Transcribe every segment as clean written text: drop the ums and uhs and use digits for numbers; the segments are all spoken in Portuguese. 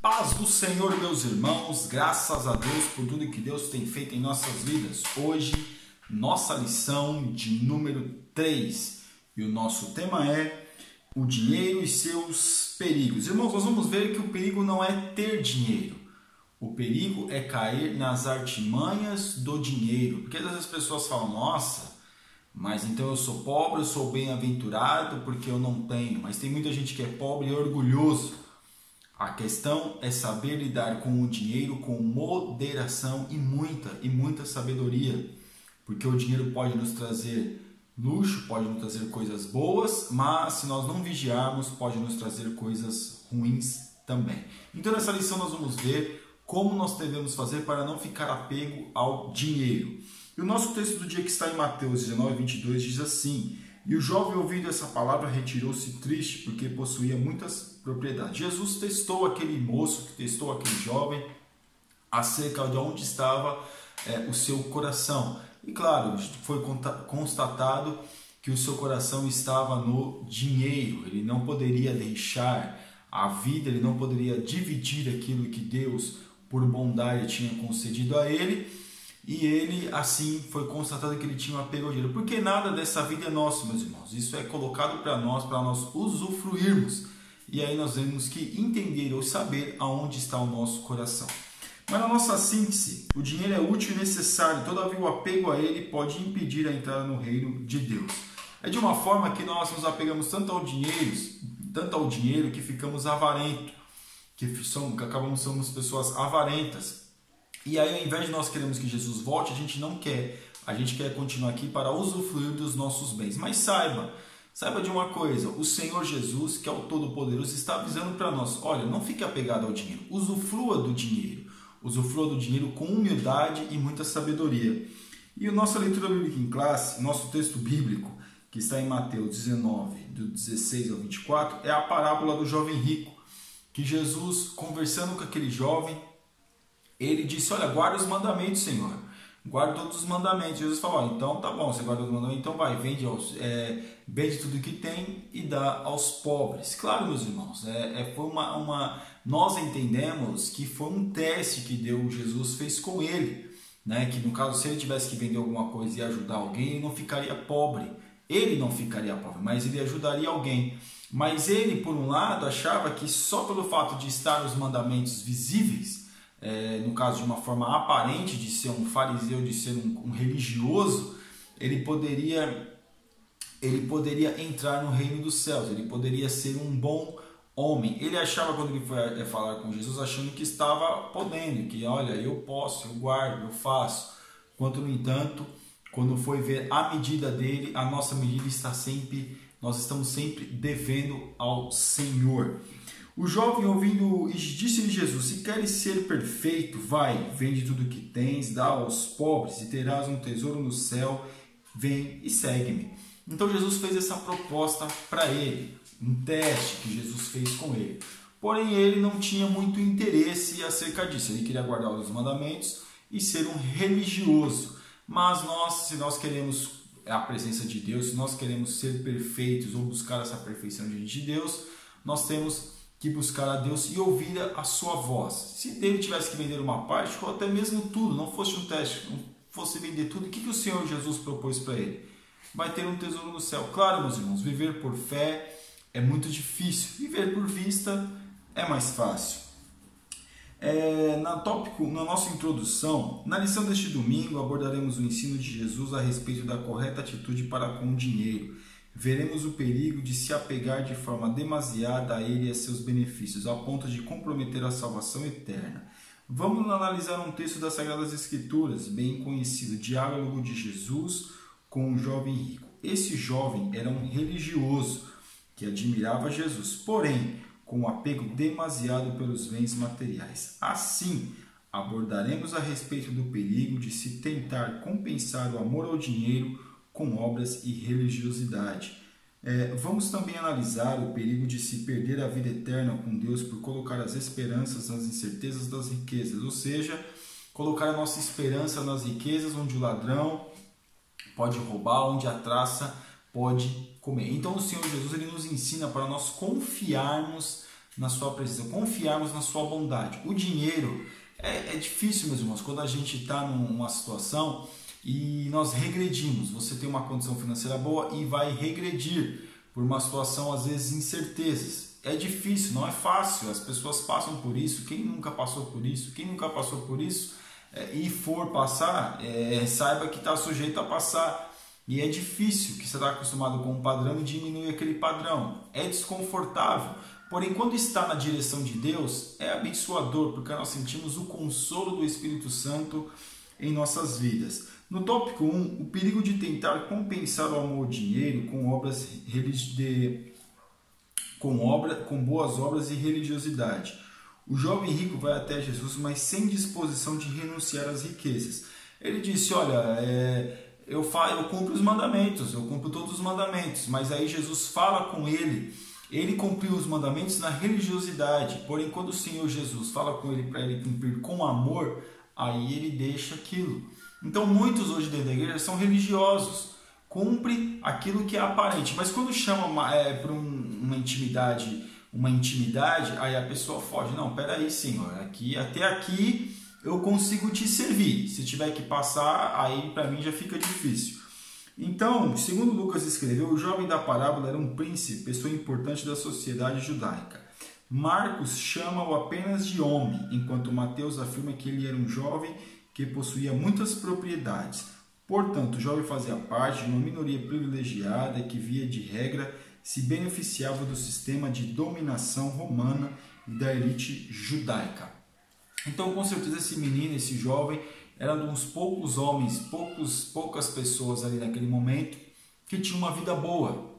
Paz do Senhor, meus irmãos, graças a Deus por tudo que Deus tem feito em nossas vidas. Hoje, nossa lição de número 3 e o nosso tema é o dinheiro e seus perigos. Irmãos, nós vamos ver que o perigo não é ter dinheiro, o perigo é cair nas artimanhas do dinheiro. Porque às vezes as pessoas falam, nossa, mas então eu sou pobre, eu sou bem-aventurado porque eu não tenho. Mas tem muita gente que é pobre e orgulhoso. A questão é saber lidar com o dinheiro com moderação e muita sabedoria. Porque o dinheiro pode nos trazer luxo, pode nos trazer coisas boas, mas se nós não vigiarmos, pode nos trazer coisas ruins também. Então nessa lição nós vamos ver como nós devemos fazer para não ficar apego ao dinheiro. E o nosso texto do dia, que está em Mateus 19:22, diz assim: E o jovem, ouvindo essa palavra, retirou-se triste, porque possuía muitas propriedades. Jesus testou aquele moço, testou aquele jovem, acerca de onde estava o seu coração. E claro, foi constatado que o seu coração estava no dinheiro. Ele não poderia deixar a vida, ele não poderia dividir aquilo que Deus, por bondade, tinha concedido a ele. E ele, assim, foi constatado que ele tinha um apego ao dinheiro. Porque nada dessa vida é nosso, meus irmãos. Isso é colocado para nós usufruirmos. E aí nós temos que entender ou saber aonde está o nosso coração. Mas na nossa síntese, o dinheiro é útil e necessário. Todavia o apego a ele pode impedir a entrada no reino de Deus. É de uma forma que nós nos apegamos tanto ao dinheiro que ficamos avarentos. Somos pessoas avarentas. E aí, ao invés de nós queremos que Jesus volte, a gente não quer. A gente quer continuar aqui para usufruir dos nossos bens. Mas saiba de uma coisa, o Senhor Jesus, que é o Todo-Poderoso, está avisando para nós, olha, não fique apegado ao dinheiro, usufrua do dinheiro com humildade e muita sabedoria. E a nossa leitura bíblica em classe, nosso texto bíblico, que está em Mateus 19, do 16 ao 24, é a parábola do jovem rico, que Jesus, conversando com aquele jovem, ele disse, olha, guarda os mandamentos, Senhor. Guarda todos os mandamentos. Jesus falou, então tá bom, você guarda os mandamentos, então vai, vende tudo que tem e dá aos pobres. Claro, meus irmãos, nós entendemos que foi um teste que Jesus fez com ele. Né? Que no caso, se ele tivesse que vender alguma coisa e ajudar alguém, ele não ficaria pobre. Ele não ficaria pobre, mas ele ajudaria alguém. Mas ele, por um lado, achava que só pelo fato de estar os mandamentos visíveis, no caso de uma forma aparente de ser um fariseu, de ser um religioso, ele poderia entrar no reino dos céus, ele poderia ser um bom homem. Ele achava, quando ele foi falar com Jesus, achando que estava podendo, que olha, eu posso, eu guardo, eu faço. Enquanto, no entanto, quando foi ver a medida dele, a nossa medida nós estamos sempre devendo ao Senhor. O jovem, ouvindo, disse-lhe Jesus, se queres ser perfeito, vai, vende tudo que tens, dá aos pobres e terás um tesouro no céu, vem e segue-me. Então Jesus fez essa proposta para ele, um teste que Jesus fez com ele. Porém ele não tinha muito interesse acerca disso, ele queria guardar os mandamentos e ser um religioso. Mas se nós queremos a presença de Deus, se nós queremos ser perfeitos ou buscar essa perfeição diante de Deus, nós temos que buscar a Deus e ouvir a sua voz. Se ele tivesse que vender uma parte, ou até mesmo tudo, não fosse um teste, não fosse vender tudo, o que o Senhor Jesus propôs para ele? Vai ter um tesouro no céu. Claro, meus irmãos, viver por fé é muito difícil, viver por vista é mais fácil. Na nossa introdução, na lição deste domingo, abordaremos o ensino de Jesus a respeito da correta atitude para com o dinheiro. Veremos o perigo de se apegar de forma demasiada a ele e a seus benefícios, a ponto de comprometer a salvação eterna. Vamos analisar um texto das Sagradas Escrituras, bem conhecido, diálogo de Jesus com um jovem rico. Esse jovem era um religioso que admirava Jesus, porém, com um apego demasiado pelos bens materiais. Assim, abordaremos a respeito do perigo de se tentar compensar o amor ao dinheiro com obras e religiosidade. Vamos também analisar o perigo de se perder a vida eterna com Deus por colocar as esperanças nas incertezas das riquezas, ou seja, colocar a nossa esperança nas riquezas onde o ladrão pode roubar, onde a traça pode comer. Então o Senhor Jesus, ele nos ensina para nós confiarmos na sua presença, confiarmos na sua bondade. O dinheiro é difícil, meus irmãos, quando a gente está numa situação e nós regredimos. Você tem uma condição financeira boa e vai regredir por uma situação, às vezes, incertezas. É difícil, não é fácil, as pessoas passam por isso. Quem nunca passou por isso? Quem nunca passou por isso e for passar, saiba que está sujeito a passar. E é difícil, que você está acostumado com um padrão e diminui aquele padrão. É desconfortável. Porém, quando está na direção de Deus, é abençoador, porque nós sentimos o consolo do Espírito Santo em nossas vidas. No tópico 1, o perigo de tentar compensar o amor ao dinheiro com boas obras e religiosidade. O jovem rico vai até Jesus, mas sem disposição de renunciar às riquezas. Ele disse, olha, eu cumpro os mandamentos, eu cumpro todos os mandamentos. Mas aí Jesus fala com ele cumpriu os mandamentos na religiosidade. Porém, quando o Senhor Jesus fala com ele para ele cumprir com amor, aí ele deixa aquilo. Então, muitos hoje dentro da igreja são religiosos, cumpre aquilo que é aparente, mas quando chama para uma intimidade, aí a pessoa foge. Não, peraí, Senhor, até aqui eu consigo te servir. Se tiver que passar, aí para mim já fica difícil. Então, segundo Lucas escreveu, o jovem da parábola era um príncipe, pessoa importante da sociedade judaica. Marcos chama-o apenas de homem, enquanto Mateus afirma que ele era um jovem que possuía muitas propriedades. Portanto, o jovem fazia parte de uma minoria privilegiada que, via de regra, se beneficiava do sistema de dominação romana e da elite judaica. Então, com certeza, esse menino, esse jovem, era de uns poucos homens, poucas pessoas ali naquele momento que tinham uma vida boa,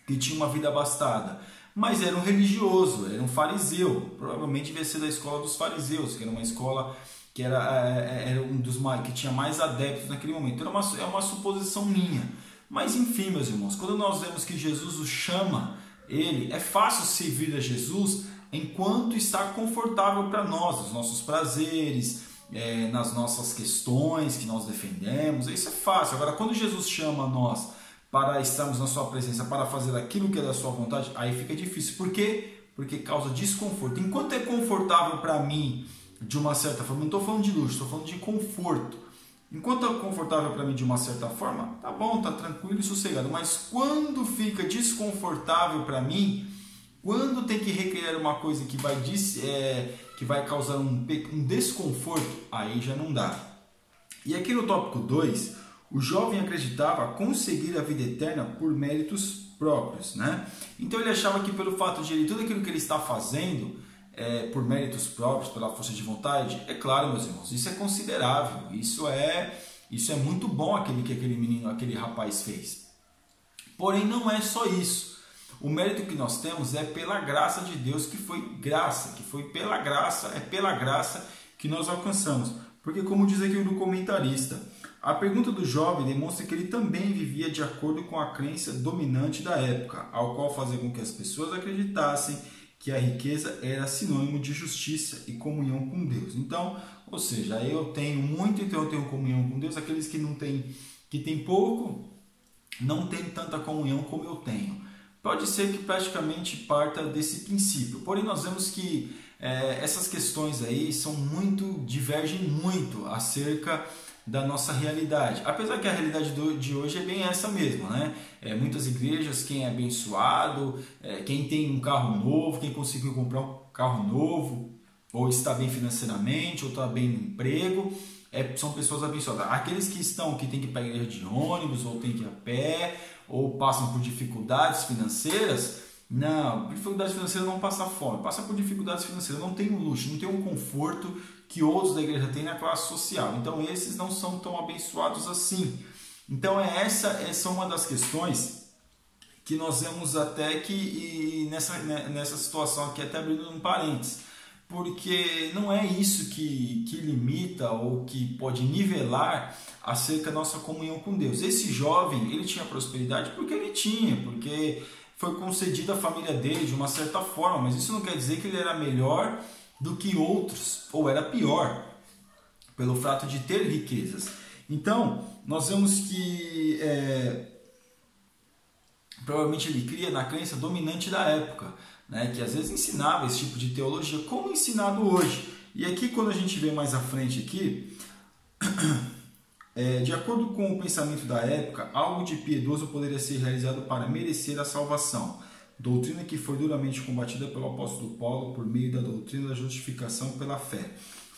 que tinham uma vida abastada. Mas era um religioso, era um fariseu, provavelmente devia ser da escola dos fariseus, que era uma escola que era um dos que tinha mais adeptos naquele momento. É uma suposição minha. Mas enfim, meus irmãos, quando nós vemos que Jesus o chama, é fácil servir a Jesus enquanto está confortável para nós, os nossos prazeres, nas nossas questões que nós defendemos, isso é fácil. Agora, quando Jesus chama nós para estarmos na sua presença, para fazer aquilo que é da sua vontade, aí fica difícil. Por quê? Porque causa desconforto. Enquanto é confortável para mim, de uma certa forma, não estou falando de luxo, estou falando de conforto. Enquanto é confortável para mim de uma certa forma, tá bom, tá tranquilo e sossegado. Mas quando fica desconfortável para mim, quando tem que requerer uma coisa que vai causar um desconforto, aí já não dá. E aqui no tópico 2, o jovem acreditava conseguir a vida eterna por méritos próprios, né? Então ele achava que pelo fato de tudo aquilo que ele está fazendo por méritos próprios, pela força de vontade, é claro, meus irmãos, isso é considerável, isso é muito bom aquele rapaz fez. Porém, não é só isso. O mérito que nós temos é pela graça de Deus, que foi pela graça que nós alcançamos. Porque, como diz aqui o comentarista, a pergunta do jovem demonstra que ele também vivia de acordo com a crença dominante da época, ao qual fazia com que as pessoas acreditassem que a riqueza era sinônimo de justiça e comunhão com Deus. Então, ou seja, eu tenho muito, então eu tenho comunhão com Deus. Aqueles que têm pouco, não têm tanta comunhão como eu tenho. Pode ser que praticamente parta desse princípio. Porém, nós vemos que essas questões aí divergem muito acerca da nossa realidade. Apesar que a realidade de hoje é bem essa mesma, né? Muitas igrejas, quem é abençoado, quem tem um carro novo, quem conseguiu comprar um carro novo, ou está bem financeiramente, ou está bem no emprego, são pessoas abençoadas. Aqueles que têm que ir para a igreja de ônibus, ou têm que ir a pé, ou passam por dificuldades financeiras, não, por dificuldades financeiras não passa fome, passa por dificuldades financeiras, não tem um luxo, não tem um conforto que outros da igreja têm na classe social. Então esses não são tão abençoados assim. Então essa é uma das questões que nós vemos até que nessa situação aqui, até abrindo um parênteses, porque não é isso que limita ou que pode nivelar acerca da nossa comunhão com Deus. Esse jovem, ele tinha prosperidade porque foi concedida a família dele de uma certa forma, mas isso não quer dizer que ele era melhor do que outros, ou era pior, pelo fato de ter riquezas. Então, nós vemos que provavelmente ele cria na crença dominante da época, né, que às vezes ensinava esse tipo de teologia como ensinado hoje. E aqui, quando a gente vê mais à frente aqui, de acordo com o pensamento da época, algo de piedoso poderia ser realizado para merecer a salvação. Doutrina que foi duramente combatida pelo apóstolo Paulo por meio da doutrina da justificação pela fé.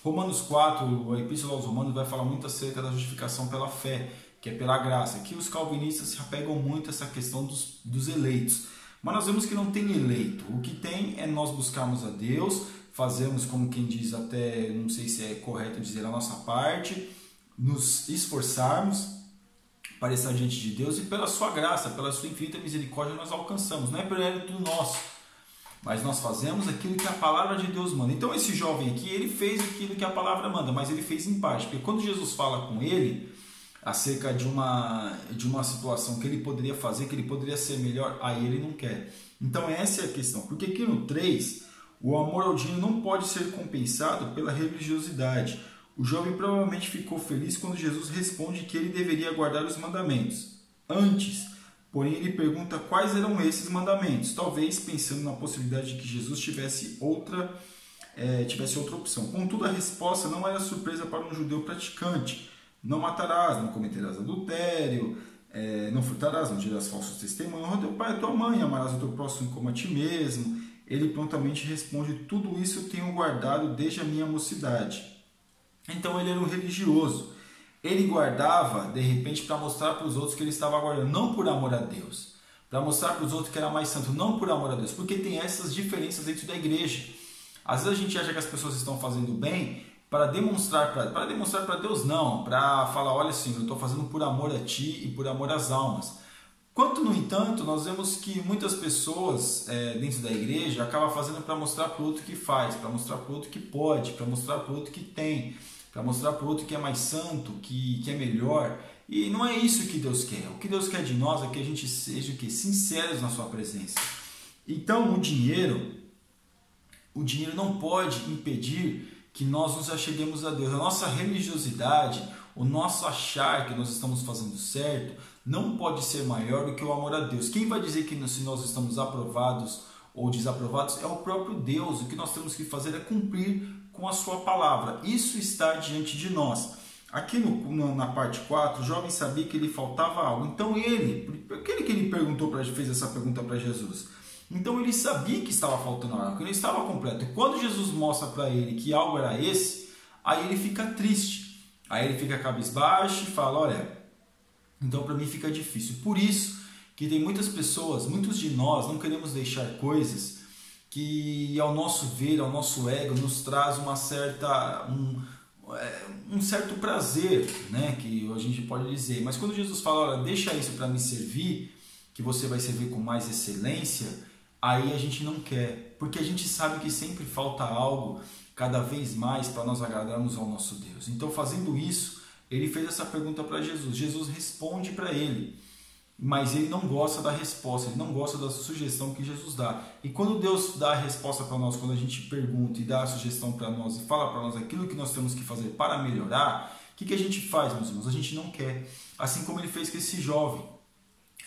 Romanos 4, a Epístola aos Romanos, vai falar muito acerca da justificação pela fé, que é pela graça. Aqui os calvinistas se apegam muito a essa questão dos eleitos. Mas nós vemos que não tem eleito. O que tem é nós buscarmos a Deus, fazermos, como quem diz, até, não sei se é correto dizer, a nossa parte, nos esforçarmos para estar diante de Deus e pela sua graça, pela sua infinita misericórdia nós alcançamos. Não é por mérito nosso, mas nós fazemos aquilo que a palavra de Deus manda. Então esse jovem aqui, ele fez aquilo que a palavra manda, mas ele fez em parte, porque quando Jesus fala com ele acerca de uma situação que ele poderia fazer, que ele poderia ser melhor, aí ele não quer. Então essa é a questão, porque aqui no 3, o amor ao dinheiro não pode ser compensado pela religiosidade. O jovem provavelmente ficou feliz quando Jesus responde que ele deveria guardar os mandamentos. Antes, porém, ele pergunta quais eram esses mandamentos, talvez pensando na possibilidade de que Jesus tivesse outra opção. Contudo, a resposta não era surpresa para um judeu praticante. Não matarás, não cometerás adultério, não furtarás, não dirás falsos testemunhos, honra teu pai e tua mãe, amarás o teu próximo como a ti mesmo. Ele prontamente responde, tudo isso eu tenho guardado desde a minha mocidade. Então ele era um religioso. Ele guardava, de repente, para mostrar para os outros que ele estava guardando, não por amor a Deus. Para mostrar para os outros que era mais santo, não por amor a Deus. Porque tem essas diferenças dentro da igreja. Às vezes a gente acha que as pessoas estão fazendo bem para demonstrar para Deus, não. Para falar, olha Senhor, eu estou fazendo por amor a Ti e por amor às almas. Quanto, no entanto, nós vemos que muitas pessoas dentro da igreja acabam fazendo para mostrar para o outro que faz, para mostrar para o outro que pode, para mostrar para o outro que tem, para mostrar para o outro que é mais santo, que é melhor. E não é isso que Deus quer. O que Deus quer de nós é que a gente seja sinceros na sua presença. Então o dinheiro não pode impedir que nós nos acheguemos a Deus. A nossa religiosidade, o nosso achar que nós estamos fazendo certo, não pode ser maior do que o amor a Deus. Quem vai dizer que se nós estamos aprovados ou desaprovados é o próprio Deus. O que nós temos que fazer é cumprir com a sua palavra. Isso está diante de nós. Aqui na parte 4, o jovem sabia que lhe faltava algo. Então aquele que ele fez essa pergunta para Jesus. Então ele sabia que estava faltando algo, que ele estava completo. E quando Jesus mostra para ele que algo era esse, aí ele fica triste. Aí ele fica cabisbaixo e fala, olha, então para mim fica difícil. Por isso que tem muitas pessoas, muitos de nós não queremos deixar coisas que ao nosso ver, ao nosso ego, nos traz um certo prazer, né? Que a gente pode dizer. Mas quando Jesus fala, olha, deixa isso para me servir, que você vai servir com mais excelência, aí a gente não quer, porque a gente sabe que sempre falta algo cada vez mais para nós agradarmos ao nosso Deus. Então, fazendo isso, ele fez essa pergunta para Jesus. Jesus responde para ele, mas ele não gosta da resposta, ele não gosta da sugestão que Jesus dá. E quando Deus dá a resposta para nós, quando a gente pergunta e dá a sugestão para nós e fala para nós aquilo que nós temos que fazer para melhorar, o que a gente faz, meus irmãos? A gente não quer. Assim como ele fez com esse jovem.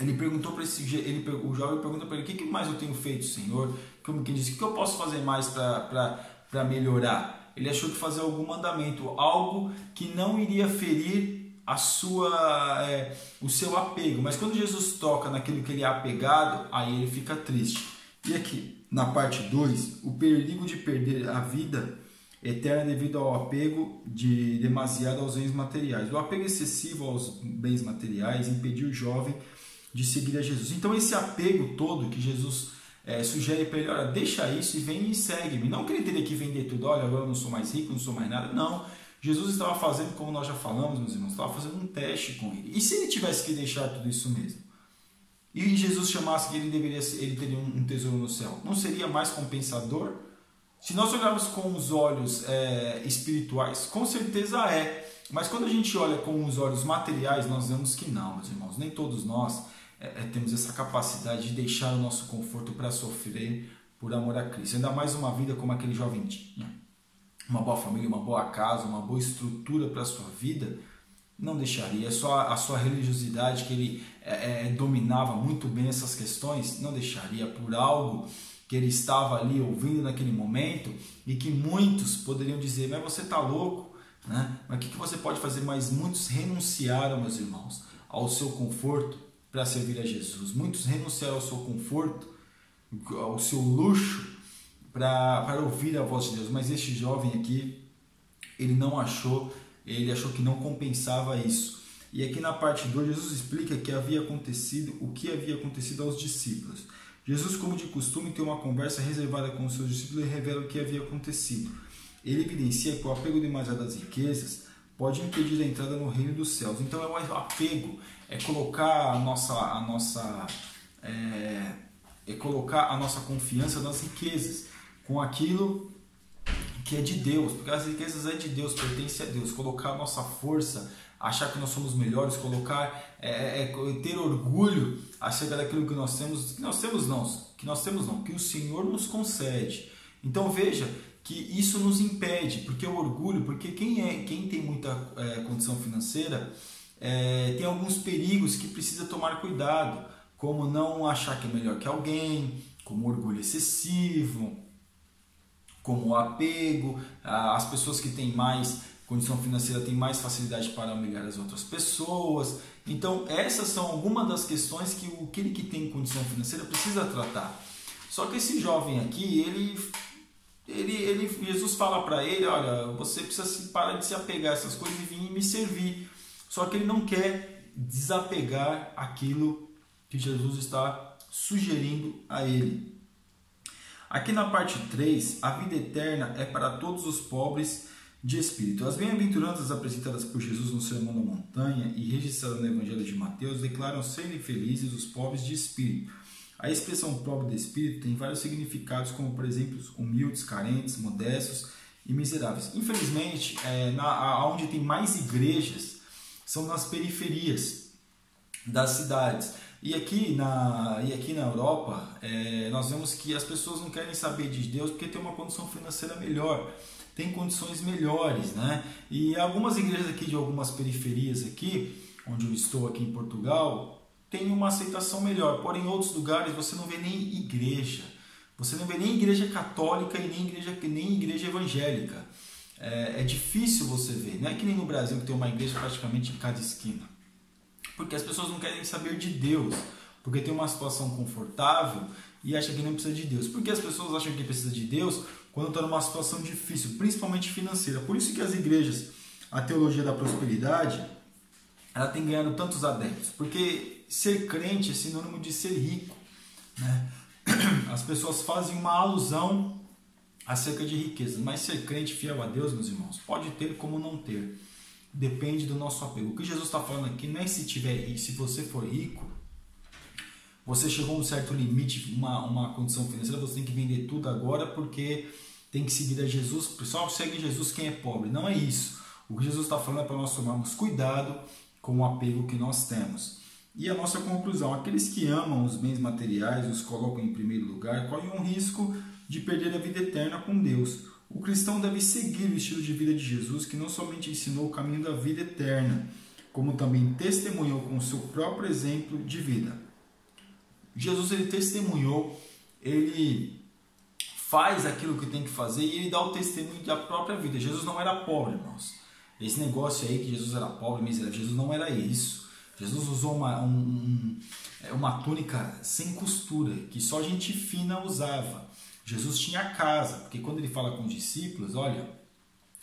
Ele perguntou para o jovem pergunta para ele, o que mais eu tenho feito, Senhor? Como quem disse, o que eu posso fazer mais para melhorar? Ele achou que fazer algum mandamento, algo que não iria ferir o seu apego. Mas quando Jesus toca naquilo que ele é apegado, aí ele fica triste. E aqui, na parte 2, o perigo de perder a vida eterna devido ao apego demasiado aos bens materiais. O apego excessivo aos bens materiais impediu o jovem de seguir a Jesus. Então esse apego todo que Jesus sugere para ele, olha, deixa isso e vem e segue-me. Não que ele teria que vender tudo, olha, agora eu não sou mais rico, não sou mais nada. Não, Jesus estava fazendo, como nós já falamos, meus irmãos, estava fazendo um teste com ele. E se ele tivesse que deixar tudo isso mesmo? E Jesus chamasse que ele teria um tesouro no céu? Não seria mais compensador? Se nós olharmos com os olhos espirituais, com certeza é. Mas quando a gente olha com os olhos materiais, nós vemos que não, meus irmãos. Nem todos nós temos essa capacidade de deixar o nosso conforto para sofrer por amor a Cristo. Ainda mais uma vida como aquele jovem tinha. Uma boa família, uma boa casa, uma boa estrutura para a sua vida, não deixaria. Só a sua religiosidade, que ele dominava muito bem essas questões, não deixaria por algo que ele estava ali ouvindo naquele momento, e que muitos poderiam dizer, mas você está louco, né? Mas o que você pode fazer? Mas muitos renunciaram, meus irmãos, ao seu conforto para servir a Jesus. Muitos renunciaram ao seu conforto, ao seu luxo, para ouvir a voz de Deus. Mas este jovem aqui, ele não achou, ele achou que não compensava isso. E aqui na parte 2, Jesus explica que havia acontecido, o que havia acontecido aos discípulos. Jesus, como de costume, tem uma conversa reservada com os seus discípulos e revela o que havia acontecido. Ele evidencia que o apego demasiado às riquezas pode impedir a entrada no reino dos céus. Então é um apego, é colocar colocar a nossa confiança nas riquezas, com aquilo que é de Deus, porque as riquezas é de Deus, pertence a Deus. Colocar a nossa força, achar que nós somos melhores, ter orgulho acerca daquilo que nós temos, que o Senhor nos concede. Então veja que isso nos impede, porque o orgulho, porque quem tem muita condição financeira tem alguns perigos que precisa tomar cuidado, como não achar que é melhor que alguém, como orgulho excessivo, como o apego. As pessoas que têm mais condição financeira têm mais facilidade para humilhar as outras pessoas. Então essas são algumas das questões que aquele que tem condição financeira precisa tratar. Só que esse jovem aqui, Jesus fala para ele, olha, você precisa parar de se apegar a essas coisas e vir me servir. Só que ele não quer desapegar aquilo que Jesus está sugerindo a ele. Aqui na parte 3, a vida eterna é para todos os pobres de espírito. As bem-aventuranças apresentadas por Jesus no Sermão da Montanha e registradas no Evangelho de Mateus declaram serem felizes os pobres de espírito. A expressão pobre de espírito tem vários significados, como por exemplo humildes, carentes, modestos e miseráveis. Infelizmente, onde tem mais igrejas são nas periferias das cidades. E aqui na Europa, nós vemos que as pessoas não querem saber de Deus porque tem uma condição financeira melhor, tem condições melhores, né? E algumas igrejas aqui de algumas periferias aqui, onde eu estou aqui em Portugal, tem uma aceitação melhor. Porém, em outros lugares você não vê nem igreja. Você não vê nem igreja católica e nem igreja evangélica. É difícil você ver. Não é que nem no Brasil que tem uma igreja praticamente em cada esquina. Porque as pessoas não querem saber de Deus, porque tem uma situação confortável e acham que não precisa de Deus. Porque as pessoas acham que precisa de Deus quando está numa situação difícil, principalmente financeira. Por isso que as igrejas, a teologia da prosperidade, ela tem ganhado tantos adeptos, porque ser crente é sinônimo de ser rico, né? As pessoas fazem uma alusão acerca de riquezas, mas ser crente fiel a Deus, meus irmãos, pode ter como não ter. Depende do nosso apego. O que Jesus está falando aqui não é se você for rico, você chegou a um certo limite, uma condição financeira, você tem que vender tudo agora porque tem que seguir a Jesus. Pessoal, segue Jesus quem é pobre. Não é isso. O que Jesus está falando é para nós tomarmos cuidado com o apego que nós temos. E a nossa conclusão: aqueles que amam os bens materiais e os colocam em primeiro lugar correm um risco de perder a vida eterna com Deus. O cristão deve seguir o estilo de vida de Jesus, que não somente ensinou o caminho da vida eterna, como também testemunhou com o seu próprio exemplo de vida. Jesus, ele testemunhou, ele faz aquilo que tem que fazer e ele dá o testemunho da própria vida. Jesus não era pobre, irmãos. Esse negócio aí que Jesus era pobre, miserável, Jesus não era isso. Jesus usou uma túnica sem costura, que só gente fina usava. Jesus tinha casa, porque quando ele fala com os discípulos, olha,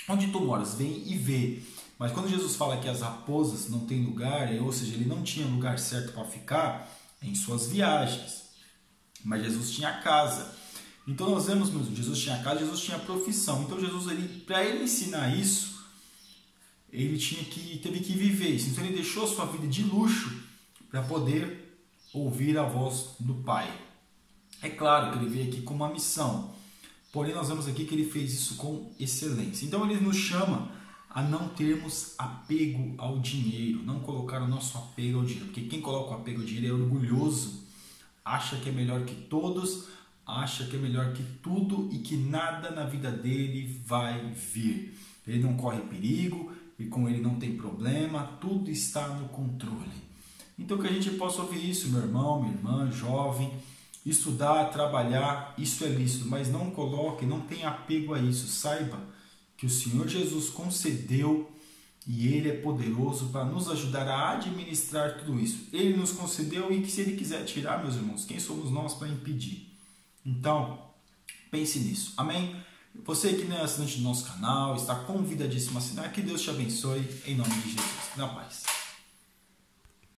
onde tu moras, vem e vê. Mas quando Jesus fala que as raposas não têm lugar, ou seja, ele não tinha lugar certo para ficar em suas viagens. Mas Jesus tinha casa. Então nós vemos mesmo, Jesus tinha casa, Jesus tinha profissão. Então Jesus, para ele ensinar isso, ele teve que viver isso. Então ele deixou a sua vida de luxo para poder ouvir a voz do Pai. É claro que ele veio aqui com uma missão, porém nós vemos aqui que ele fez isso com excelência. Então ele nos chama a não termos apego ao dinheiro, não colocar o nosso apego ao dinheiro, porque quem coloca o apego ao dinheiro é orgulhoso, acha que é melhor que todos, acha que é melhor que tudo e que nada na vida dele vai vir. Ele não corre perigo e com ele não tem problema, tudo está no controle. Então que a gente possa ouvir isso, meu irmão, minha irmã, jovem, Estudar, trabalhar, isso é lícito, mas não coloque, não tenha apego a isso. Saiba que o Senhor Jesus concedeu e Ele é poderoso para nos ajudar a administrar tudo isso. Ele nos concedeu e que se Ele quiser tirar, meus irmãos, quem somos nós para impedir? Então, pense nisso. Amém? Você que não é assinante do nosso canal, está convidadíssimo a assinar. Que Deus te abençoe, em nome de Jesus. Na paz.